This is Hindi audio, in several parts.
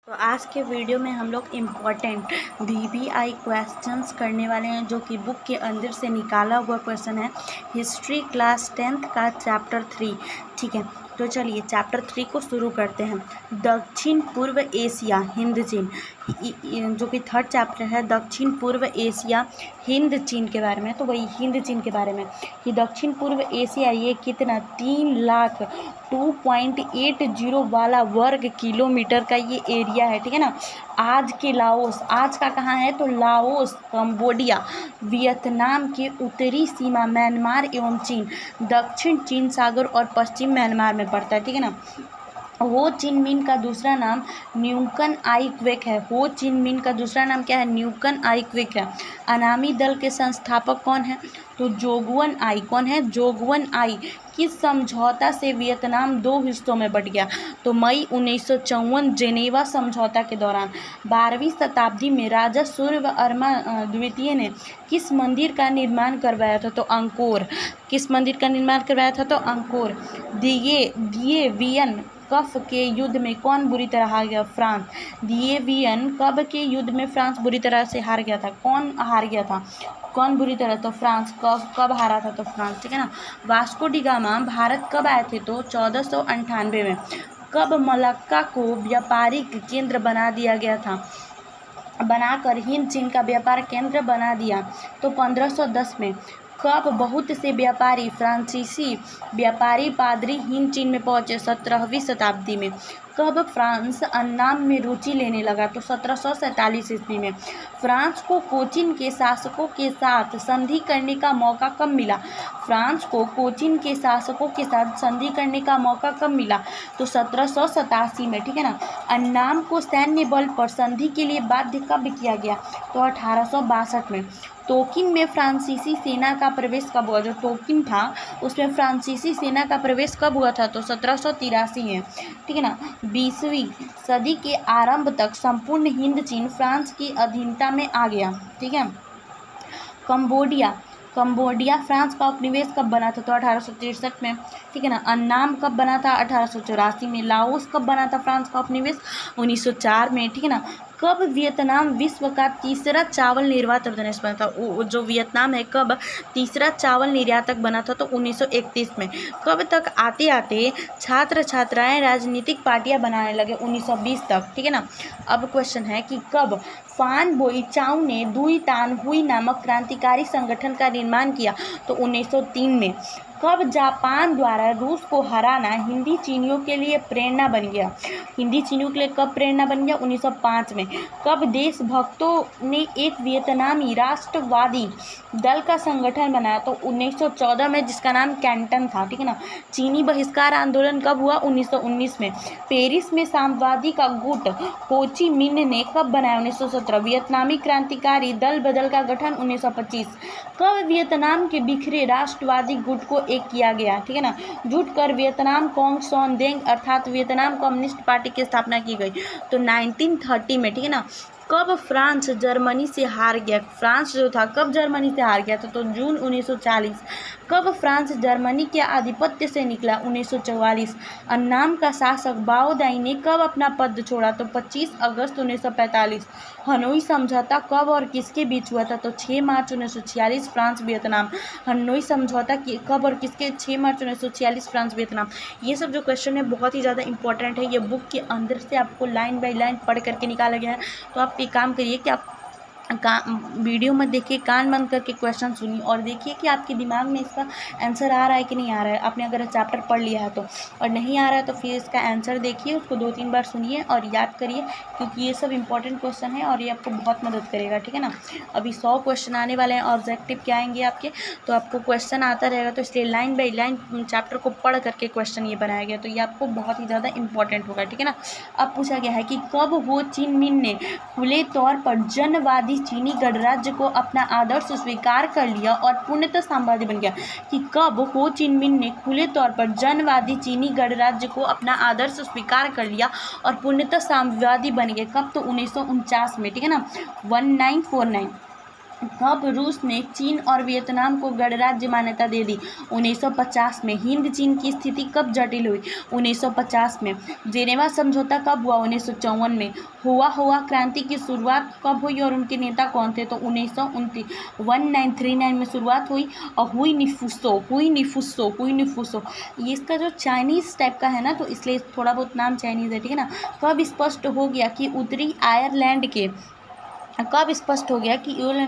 तो आज के वीडियो में हम लोग इम्पॉर्टेंट VBI क्वेश्चंस करने वाले हैं, जो कि बुक के अंदर से निकाला हुआ क्वेश्चन है। हिस्ट्री क्लास 10th का चैप्टर 3। ठीक है, तो चलिए चैप्टर 3 को शुरू करते हैं। दक्षिण पूर्व एशिया हिंद चीन, जो कि थर्ड चैप्टर है दक्षिण पूर्व एशिया हिंद चीन के बारे में। तो वही हिंद चीन के बारे में कि दक्षिण पूर्व एशिया ये कितना 3,02.80 वाला वर्ग किलोमीटर का ये एरिया है। ठीक है ना। आज के लाओस, आज का कहाँ है तो लाओस, कंबोडिया, वियतनाम के उत्तरी सीमा म्यांमार एवं चीन, दक्षिण चीन सागर और पश्चिम म्यांमार में पड़ता है। ठीक है ना। हो चिन मिन का दूसरा नाम न्यूकन आई क्वेक है। हो चिन मिन का दूसरा नाम क्या है? न्यूकन आई क्वेक है। अनामी दल के संस्थापक कौन है? तो जोगवन आई। कौन है? जोगवन आई। किस समझौता से वियतनाम दो हिस्सों में बट गया? तो मई 1954 जेनेवा समझौता के दौरान। 12वीं शताब्दी में राजा सूर्यवर्मा द्वितीय ने किस मंदिर का निर्माण करवाया था? तो अंकोर। किस मंदिर का निर्माण करवाया था? तो अंकोर। दिए वियन कफ के युद्ध में कौन बुरी तरह हार गया? फ्रांस। दिएवियन कब के युद्ध में फ्रांस बुरी तरह से हार गया था? कौन हार गया था? कौन बुरी तरह? तो फ्रांस। कब हारा था? तो फ्रांस। ठीक है ना। वास्को डी गामा भारत कब आए थे? तो 1498 में। कब मलक्का को व्यापारिक केंद्र बना दिया गया था? बनाकर हिंद चीन का व्यापार केंद्र बना दिया तो 1510 में। कब बहुत से व्यापारी फ्रांसीसी व्यापारी पादरी हिंद चीन में पहुंचे? 17वीं शताब्दी में। कब फ्रांस अन्नाम में रुचि लेने लगा? तो 1747 ईस्वी में। फ्रांस को कोचिन के शासकों के साथ संधि करने का मौका कब मिला? फ्रांस को कोचिन के शासकों के साथ संधि करने का मौका कब मिला? तो 1787 में। ठीक है ना। अन्नाम को सैन्य बल पर संधि के लिए बाध्य कब किया गया? तो 1862 में। तोकिन में फ्रांसीसी सेना का प्रवेश कब हुआ? जो तोकिन था उसमें फ्रांसीसी सेना का प्रवेश कब हुआ था? तो 1783 में। ठीक है ना। 20वीं सदी के आरंभ तक संपूर्ण हिंद चीन फ्रांस की अधीनता में आ गया। ठीक है। कंबोडिया फ्रांस का उपनिवेश कब बना था? तो 1863 में। ठीक है ना। अन्नाम कब बना था? 1884 में। लाओस कब बना था फ्रांस का उपनिवेश? 1904 में। ठीक है ना। कब वियतनाम विश्व का तीसरा चावल निर्यातक देश बना था? जो वियतनाम है कब तीसरा चावल निर्यातक बना था? तो 1931 में। कब तक आते आते छात्र छात्राएं राजनीतिक पार्टियां बनाने लगे? 1920 तक। ठीक है ना। अब क्वेश्चन है कि कब फान बोईचाओ ने दुई तान हुई नामक क्रांतिकारी संगठन का निर्माण किया? तो 1903 में। कब जापान द्वारा रूस को हराना हिंदी चीनियों के लिए प्रेरणा बन गया? हिंदी चीनियों के लिए कब प्रेरणा बन गया? 1905 में। कब देशभक्तों ने एक वियतनामी राष्ट्रवादी दल का संगठन बनाया? तो 1914 में, जिसका नाम कैंटन था। ठीक है ना। चीनी बहिष्कार आंदोलन कब हुआ? 1919 में। पेरिस में साम्यवादी का गुट हो ची मिन्ह ने कब बनाया? 1917। वियतनामी क्रांतिकारी दल बदल का गठन 1925। कब वियतनाम के बिखरे राष्ट्रवादी गुट को एक किया गया? ठीक है ना। जुट कर वियतनाम कांग सोन देंग अर्थात वियतनाम कम्युनिस्ट पार्टी की स्थापना की गई? तो 1930 में। ठीक है ना। कब फ्रांस जर्मनी से हार गया? फ्रांस जो था कब जर्मनी से हार गया था? तो जून 1940। कब फ्रांस जर्मनी के आधिपत्य से निकला? 1944। अन्नाम का शासक बाओ दाई ने कब अपना पद छोड़ा? तो 25 अगस्त 1945। हनोई समझौता कब और किसके बीच हुआ था? तो 6 मार्च 1946 फ्रांस वियतनाम। हनोई समझौता कब और किसके? 6 मार्च 1946 फ्रांस वियतनाम। ये सब जो क्वेश्चन है बहुत ही ज़्यादा इंपॉर्टेंट है। ये बुक के अंदर से आपको लाइन बाय लाइन पढ़ करके निकाला गया है। तो आप एक काम करिए कि आप वीडियो में देखिए, कान बंद करके क्वेश्चन सुनिए और देखिए कि आपके दिमाग में इसका आंसर आ रहा है कि नहीं आ रहा है। आपने अगर चैप्टर पढ़ लिया है तो, और नहीं आ रहा है तो फिर इसका आंसर देखिए, उसको 2-3 बार सुनिए और याद करिए, क्योंकि ये सब इंपॉर्टेंट क्वेश्चन है और ये आपको बहुत मदद करेगा। ठीक है ना। अभी 100 क्वेश्चन आने वाले हैं, ऑब्जेक्टिव क्या आएंगे आपके, तो आपको क्वेश्चन आता रहेगा। तो इसलिए लाइन बाई लाइन चैप्टर को पढ़ करके क्वेश्चन ये बनाया गया, तो ये आपको बहुत ही ज़्यादा इंपॉर्टेंट होगा। ठीक है ना। अब पूछा गया है कि कब हो चिन मिन ने खुले तौर पर जनवादी चीनी गणराज्य को अपना आदर्श स्वीकार कर लिया और पूर्णतः साम्यवादी बन गया? कि कब हो चिन मिन ने खुले तौर पर जनवादी चीनी गणराज्य को अपना आदर्श स्वीकार कर लिया और पूर्णतः साम्यवादी बन गए? कब? तो 1949 में। ठीक है ना। 1949। कब रूस ने चीन और वियतनाम को गणराज्य मान्यता दे दी? 1950 में। हिंद चीन की स्थिति कब जटिल हुई? 1950 में। जेनेवा समझौता कब हुआ? 1954 में। हुआ क्रांति की शुरुआत कब हुई और उनके नेता कौन थे? तो 1939 में शुरुआत हुई और हुई निफुसो। ये इसका जो चाइनीज़ टाइप का है ना, तो इसलिए थोड़ा बहुत नाम चाइनीज़ है, ठीक है ना। कब स्पष्ट हो गया कि उत्तरी आयरलैंड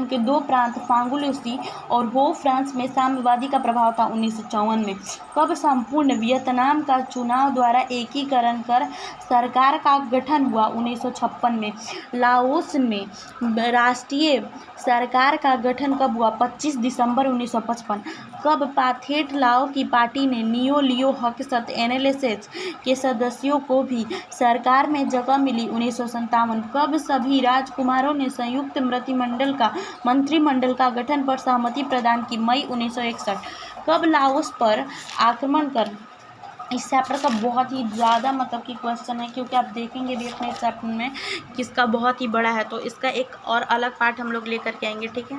के दो प्रांत फांगुलूसी और हो फ्रांस में साम्यवादी का प्रभाव था? 1954 में। कब संपूर्ण वियतनाम का चुनाव द्वारा एकीकरण कर सरकार का गठन हुआ? 1956 में। लाओस में राष्ट्रीय सरकार का गठन कब हुआ? 25 दिसंबर 1955। कब पाथेट लाओ की पार्टी ने नियो लियो हकसत NLSH के सदस्यों को भी सरकार में जगह मिली? 1957। कब सभी राजकुमारों ने संयुक्त मंत्रिमंडल का गठन पर सहमति प्रदान की? मई 1961। कब लाओस पर आक्रमण कर इस चैप्टर का बहुत ही ज़्यादा मतलब कि क्वेश्चन है, क्योंकि आप देखेंगे भी अपने चैप्टर में किसका बहुत ही बड़ा है, तो इसका एक और अलग पार्ट हम लोग लेकर के आएंगे, ठीक है।